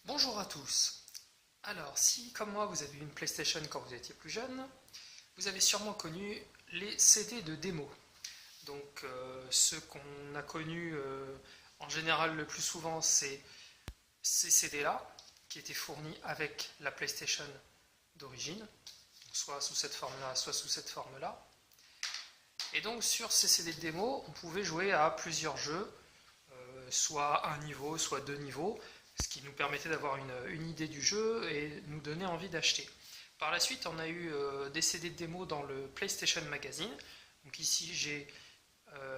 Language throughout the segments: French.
Bonjour à tous. Alors, si comme moi vous avez eu une PlayStation quand vous étiez plus jeune, vous avez sûrement connu les CD de démo. Donc, ceux qu'on a connus en général le plus souvent, c'est ces CD-là, qui étaient fournis avec la PlayStation d'origine, soit sous cette forme-là, soit sous cette forme-là. Et donc, sur ces CD de démo, on pouvait jouer à plusieurs jeux, soit un niveau, soit deux niveaux, ce qui nous permettait d'avoir une idée du jeu et nous donner envie d'acheter. Par la suite, on a eu des CD de démo dans le PlayStation Magazine. Donc ici, j'ai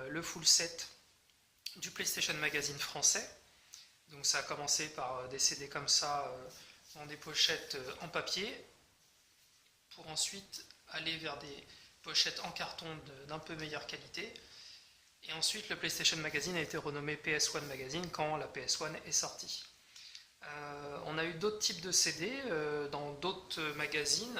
le full set du PlayStation Magazine français. Donc ça a commencé par des CD comme ça, dans des pochettes en papier, pour ensuite aller vers des pochettes en carton d'un peu meilleure qualité. Et ensuite, le PlayStation Magazine a été renommé PS1 Magazine quand la PS1 est sortie. On a eu d'autres types de CD dans d'autres magazines,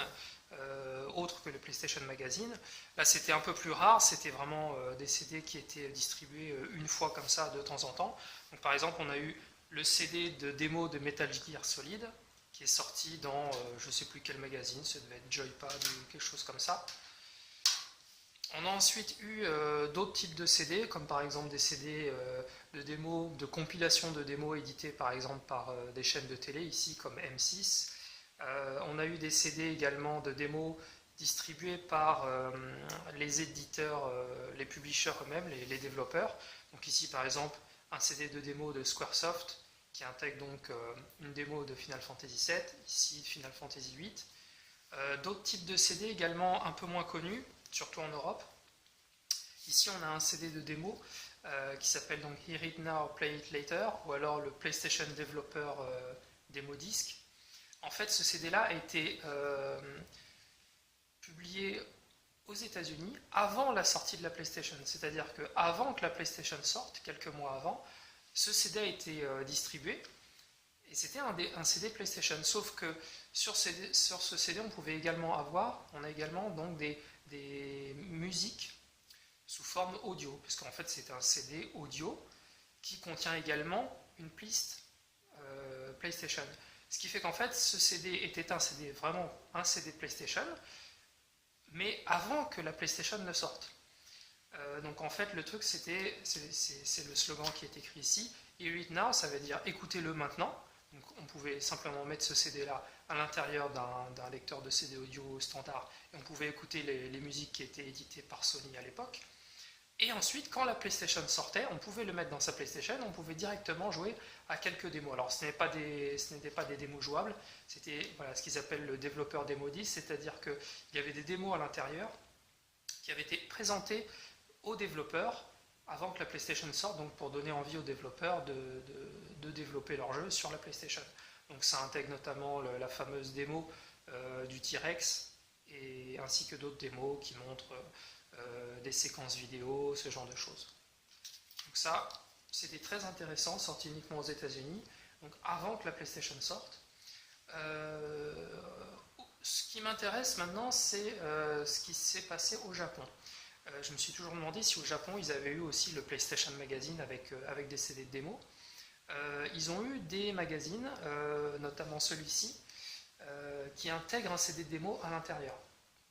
autres que le PlayStation Magazine. Là, c'était un peu plus rare, c'était vraiment des CD qui étaient distribués une fois comme ça, de temps en temps. Donc, par exemple, on a eu le CD de démo de Metal Gear Solid, qui est sorti dans je ne sais plus quel magazine, ça devait être Joypad ou quelque chose comme ça. On a ensuite eu d'autres types de CD, comme par exemple des CD de démos, de compilation de démos édités par exemple par des chaînes de télé, ici comme M6. On a eu des CD également de démos distribués par les éditeurs, les publishers eux-mêmes, les développeurs. Donc ici par exemple un CD de démo de Squaresoft qui intègre donc une démo de Final Fantasy VII, ici Final Fantasy VIII. D'autres types de CD également un peu moins connus, surtout en Europe. Ici, on a un CD de démo qui s'appelle donc Hear It Now, Play It Later, ou alors le PlayStation Developer Demo Disc. En fait, ce CD-là a été publié aux États-Unis avant la sortie de la PlayStation. C'est-à-dire qu'avant que la PlayStation sorte, quelques mois avant, ce CD a été distribué. Et c'était un CD PlayStation. Sauf que sur ce CD, on pouvait également on a également donc des musiques sous forme audio, parce qu'en fait c'est un CD audio qui contient également une piste PlayStation. Ce qui fait qu'en fait ce CD était vraiment un CD PlayStation, mais avant que la PlayStation ne sorte. Donc en fait le truc c'est le slogan qui est écrit ici, Hear It Now, ça veut dire écoutez-le maintenant. Donc on pouvait simplement mettre ce CD là à l'intérieur d'un lecteur de CD audio standard et on pouvait écouter les musiques qui étaient éditées par Sony à l'époque. Et ensuite, quand la PlayStation sortait, on pouvait le mettre dans sa PlayStation, on pouvait directement jouer à quelques démos. Alors, ce n'étaient pas des démos jouables, c'était ce qu'ils appellent le développeur démo 10, c'est-à-dire qu'il y avait des démos à l'intérieur qui avaient été présentées aux développeurs avant que la PlayStation sorte, donc pour donner envie aux développeurs de développer leur jeu sur la PlayStation. Donc, ça intègre notamment la fameuse démo du T-Rex, ainsi que d'autres démos qui montrent des séquences vidéo, ce genre de choses. Donc ça, c'était très intéressant, sorti uniquement aux États-Unis, donc avant que la PlayStation sorte. Ce qui m'intéresse maintenant, c'est ce qui s'est passé au Japon. Je me suis toujours demandé si au Japon, ils avaient eu aussi le PlayStation Magazine avec des CD de démo. Ils ont eu des magazines, notamment celui-ci, qui intègre un CD de démo à l'intérieur,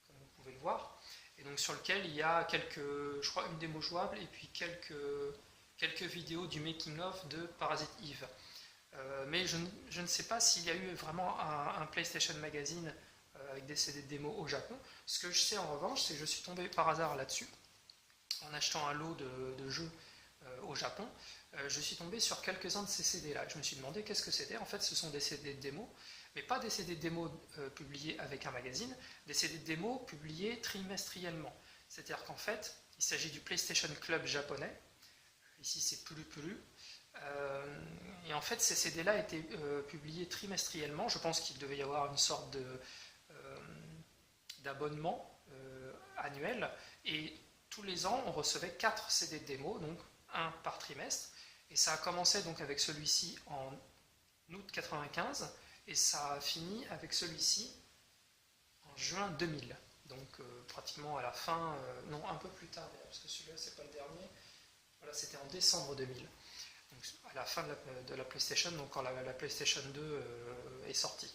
comme vous pouvez le voir. Et donc sur lequel il y a je crois une démo jouable et puis quelques vidéos du making of de Parasite Eve. Mais je ne sais pas s'il y a eu vraiment un PlayStation Magazine avec des CD de démo au Japon. Ce que je sais en revanche, c'est que je suis tombé par hasard là-dessus, en achetant un lot de jeux au Japon. Je suis tombé sur quelques-uns de ces CD-là. Je me suis demandé qu'est-ce que c'était. En fait, ce sont des CD de démo, mais pas des CD de démo publiés avec un magazine, des CD de démo publiés trimestriellement. C'est-à-dire qu'en fait, il s'agit du PlayStation Club japonais. Ici, c'est Pulu. Et en fait, ces CD-là étaient publiés trimestriellement. Je pense qu'il devait y avoir une sorte d'abonnement annuel. Et tous les ans, on recevait 4 CD de démo, donc un par trimestre. Et ça a commencé donc avec celui-ci en août 95 et ça a fini avec celui-ci en juin 2000. Donc pratiquement à la fin, non un peu plus tard d'ailleurs, parce que celui-là c'est pas le dernier. Voilà, c'était en décembre 2000. donc à la fin de la PlayStation, donc quand la PlayStation 2 est sortie.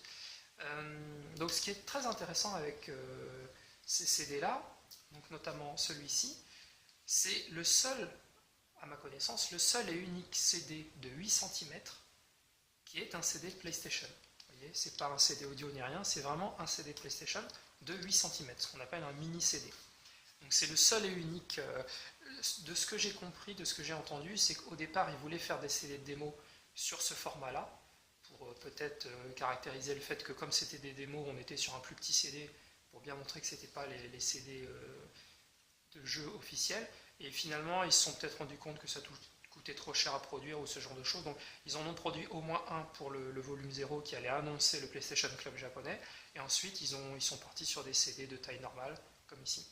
Donc ce qui est très intéressant avec ces CD-là, donc notamment celui-ci, c'est le seul, à ma connaissance, le seul et unique CD de 8 cm qui est un CD de PlayStation. Vous voyez, c'est pas un CD audio ni rien, c'est vraiment un CD PlayStation de 8 cm, ce qu'on appelle un mini CD. Donc c'est le seul et unique, de ce que j'ai compris, de ce que j'ai entendu, c'est qu'au départ ils voulaient faire des CD de démo sur ce format-là, pour peut-être caractériser le fait que comme c'était des démos, on était sur un plus petit CD, pour bien montrer que ce n'était pas les CD de jeux officiels, et finalement ils se sont peut-être rendus compte que ça coûtait trop cher à produire ou ce genre de choses, donc ils en ont produit au moins un pour le volume 0 qui allait annoncer le PlayStation Club japonais, et ensuite ils sont partis sur des CD de taille normale, comme ici.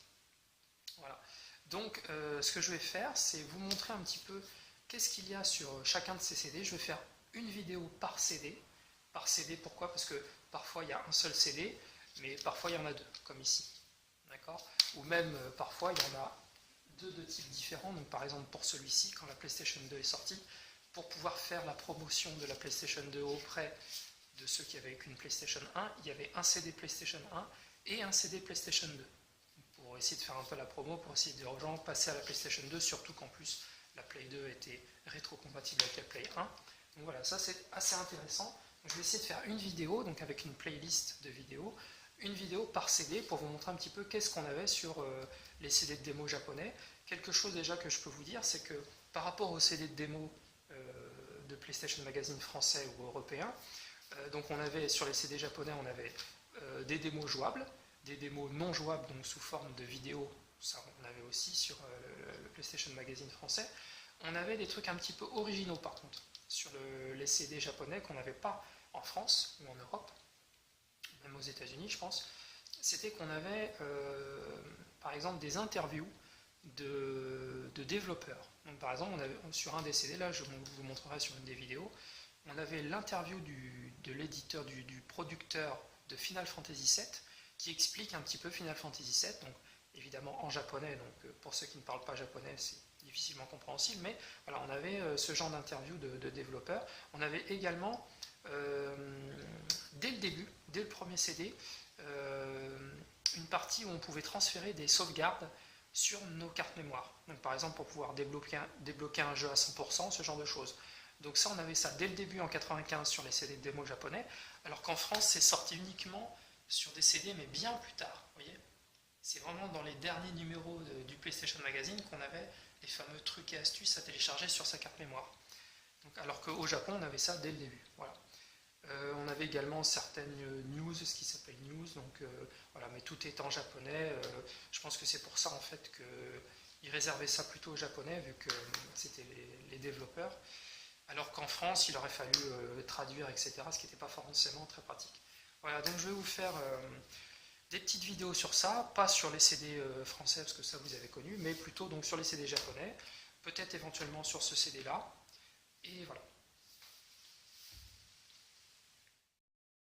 Voilà. Donc ce que je vais faire, c'est vous montrer un petit peu qu'est-ce qu'il y a sur chacun de ces CD. Je vais faire une vidéo par CD. Par CD, pourquoi? Parce que parfois il y a un seul CD, mais parfois il y en a deux, comme ici. D'accord? Ou même parfois il y en a deux de types différents. Donc par exemple pour celui-ci, quand la PlayStation 2 est sortie, pour pouvoir faire la promotion de la PlayStation 2 auprès de ceux qui avaient qu'une PlayStation 1, il y avait un CD PlayStation 1 et un CD PlayStation 2. Pour essayer de faire un peu la promo, pour essayer de dire aux gens passer à la PlayStation 2, surtout qu'en plus la Play 2 était rétrocompatible avec la Play 1. Donc voilà, ça c'est assez intéressant. Donc, je vais essayer de faire une vidéo, donc avec une playlist de vidéos, une vidéo par CD pour vous montrer un petit peu qu'est-ce qu'on avait sur les CD de démo japonais. Quelque chose déjà que je peux vous dire, c'est que par rapport aux CD de démo de PlayStation Magazine français ou européen, donc on avait sur les CD japonais, on avait des démos jouables, des démos non jouables, donc sous forme de vidéo, ça on avait aussi sur le PlayStation Magazine français. On avait des trucs un petit peu originaux par contre, sur les CD japonais qu'on n'avait pas en France ou en Europe, même aux États-Unis je pense. C'était qu'on avait par exemple des interviews de développeurs. Donc par exemple, on avait, sur un des CD, là je vous montrerai sur une des vidéos, on avait l'interview de l'éditeur, du producteur de Final Fantasy VII, qui explique un petit peu Final Fantasy VII, donc évidemment en japonais, donc pour ceux qui ne parlent pas japonais, c'est difficilement compréhensible, mais voilà, on avait ce genre d'interview de développeurs. On avait également, dès le début, dès le premier CD, une partie où on pouvait transférer des sauvegardes sur nos cartes mémoire. Donc par exemple pour pouvoir débloquer un jeu à 100%, ce genre de choses. Donc ça, on avait ça dès le début en 95 sur les CD de démo japonais, alors qu'en France, c'est sorti uniquement sur des CD, mais bien plus tard. Vous voyez, c'est vraiment dans les derniers numéros du PlayStation Magazine qu'on avait les fameux trucs et astuces à télécharger sur sa carte mémoire. Donc, alors qu'au Japon, on avait ça dès le début. Voilà. On avait également certaines news, ce qui s'appelle news, donc voilà, mais tout est en japonais. Je pense que c'est pour ça en fait qu'ils réservaient ça plutôt aux japonais, vu que c'était les développeurs. Alors qu'en France, il aurait fallu traduire, etc., ce qui n'était pas forcément très pratique. Voilà, donc je vais vous faire des petites vidéos sur ça, pas sur les CD français, parce que ça vous avez connu, mais plutôt donc sur les CD japonais, peut-être éventuellement sur ce CD-là, et voilà.